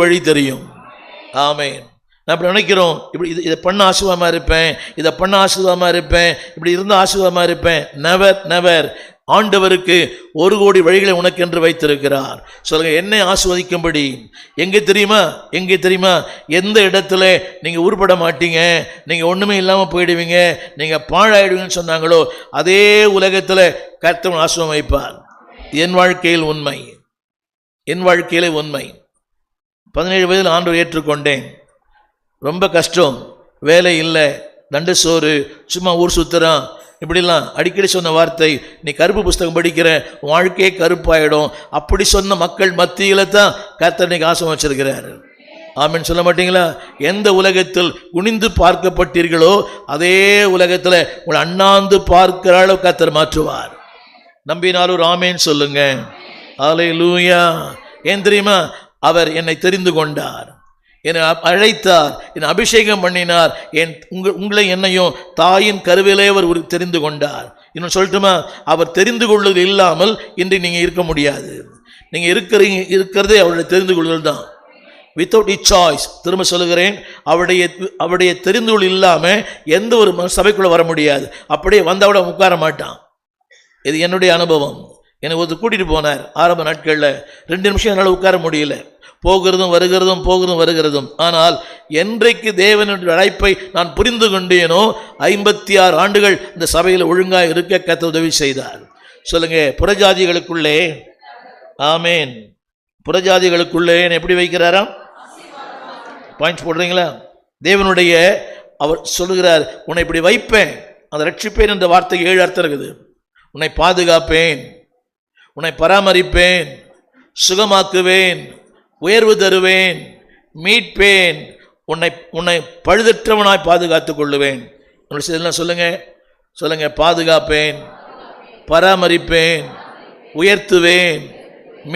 வழி தெரியும். ஆமென். நான் இப்படி நினைக்கிறோம், இப்படி இதை பண்ண ஆசீர்வாதமா இருப்பேன், இதை பண்ண ஆசீர்வாதமா இருப்பேன், இப்படி இருந்த ஆசீர்வாதமா இருப்பேன். Never never. ஆண்டவருக்கு 1 கோடி வழிகளை உனக்கென்று வைத்திருக்கிறார். சொல்லுங்க, என்னை ஆசீர்வதிக்கும்படி. எங்கே தெரியுமா? எங்கே தெரியுமா? எந்த இடத்துல நீங்க உருப்பட மாட்டீங்க, நீங்க ஒண்ணுமே இல்லாம போயிடுவீங்க, நீங்க பாழாயிடுவீங்கன்னு சொன்னாங்களோ அதே உலகத்துல கர்த்தர் ஆசீர்வாதம் வைப்பார். என் வாழ்க்கையில் உண்மை, என் வாழ்க்கையிலே உண்மை. 17 வயதில் ஆண்டவர் ஏற்றுக்கொண்டேன். ரொம்ப கஷ்டம், வேலை இல்லை, தண்டு சோறு, சும்மா ஊர் சுத்துறான், இப்படிலாம் அடிக்கடி சொன்ன வார்த்தை. நீ கருப்பு புஸ்தகம் படிக்கிற, வாழ்க்கையே கருப்பாயிடும். அப்படி சொன்ன மக்கள் மத்தியில தான் கர்த்தர் இன்னைக்கு ஆசீர்வாதம் வச்சிருக்கிறார். ஆமென் சொல்ல மாட்டீங்களா? எந்த உலகத்தில் குனிந்து பார்க்கப்பட்டீர்களோ அதே உலகத்தில் உங்களை அண்ணாந்து பார்க்கிற அளவு கர்த்தர் மாற்றுவார். நம்பினாலும் ஒரு ஆமென் சொல்லுங்க. அல்லேலூயா. ஏன் தெரியுமா? அவர் என்னை தெரிந்து கொண்டார், என்னை அழைத்தார், என்னை அபிஷேகம் பண்ணினார். உங்களை என்னையும் தாயின் கருவிலே அவர் தெரிந்து கொண்டார். இன்னும் சொல்லட்டுமா? அவர் தெரிந்து கொள்வது இல்லாமல் இன்று நீங்க இருக்க முடியாது. நீங்க இருக்கிறதே அவருடைய தெரிந்து கொள்ளுதல் தான். வித்தவுட் இ சாய்ஸ். திரும்ப சொல்லுகிறேன், அவருடைய தெரிந்து கொள் இல்லாம எந்த ஒரு சபைக்குள்ள வர முடியாது. அப்படியே வந்தவிட உட்கார மாட்டான். இது என்னுடைய அனுபவம். என்னை ஒருத்தர் கூட்டிட்டு போனார் ஆரம்ப நாட்களில். 2 நிமிஷம் என்னால் உட்கார முடியல. போகிறதும் வருகிறதும். ஆனால் என்றைக்கு தேவனுடைய அழைப்பை நான் புரிந்து கொண்டேனோ 56 ஆண்டுகள் இந்த சபையில் ஒழுங்காக இருக்க கர்த்தர் உதவி செய்தார். சொல்லுங்க, புறஜாதிகளுக்குள்ளே. ஆமேன். புறஜாதிகளுக்குள்ளே எப்படி வைக்கிறாராம்? பாயிண்ட்ஸ் போடுறீங்களா? தேவனுடைய அவர் சொல்லுகிறார், உன்னை இப்படி வைப்பேன், அதை ரட்சிப்பேன் என்ற வார்த்தைக்கு 7 அர்த்தம் இருக்குது. உன்னை பாதுகாப்பேன், உன்னை பராமரிப்பேன், சுகமாக்குவேன், உயர்வு தருவேன், மீட்பேன், உன்னை பழுதற்றவனாய் பாதுகாத்துக் கொள்ளுவேன். சொல்லுங்க, பாதுகாப்பேன், பராமரிப்பேன், உயர்த்துவேன்,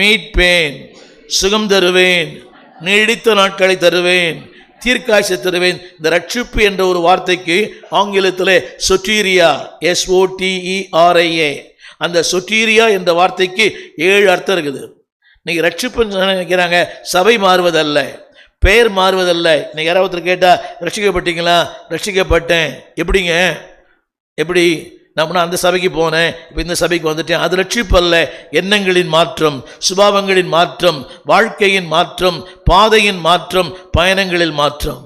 மீட்பேன், சுகம் தருவேன், நீடித்த நாட்களை தருவேன், தீர்க்காய்ச்சி தருவேன். இந்த ரட்சிப்பு என்ற ஒரு வார்த்தைக்கு ஆங்கிலத்தில் சொட்டீரியா, SOTERIA, அந்த சொட்டீரியா என்ற வார்த்தைக்கு 7 அர்த்தம் இருக்குது. இன்னைக்கு ரட்சிப்புன்னு நினைக்கிறாங்க, சபை மாறுவதல்ல, பெயர் மாறுவதல்ல. இன்னைக்கு யாராவது கேட்டா ரட்சிக்கப்பட்டீங்களா? ரட்சிக்கப்பட்டேன். எப்படிங்க? எப்படி? நான் அந்த சபைக்கு போனேன், இப்போ இந்த சபைக்கு வந்துட்டேன். அது ரட்சிப்பு அல்ல. எண்ணங்களின் மாற்றம், சுபாவங்களின் மாற்றம், வாழ்க்கையின் மாற்றம், பாதையின் மாற்றம், பயணங்களில் மாற்றம்.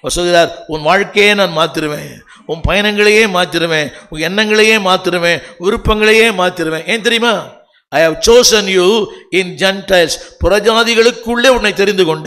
சொல்கிறார், உன் வாழ்க்கையே நான் மாற்றிடுவேன், உன் பயணங்களையே மாற்றிடுவேன், உன் எண்ணங்களையே மாற்றிடுவேன், விருப்பங்களையே மாற்றிடுவேன். ஏன் தெரியுமா? I have chosen you in Gentiles. புறஜாதிகளுக்குள்ளே உன்னை தெரிந்து கொண்டேன்.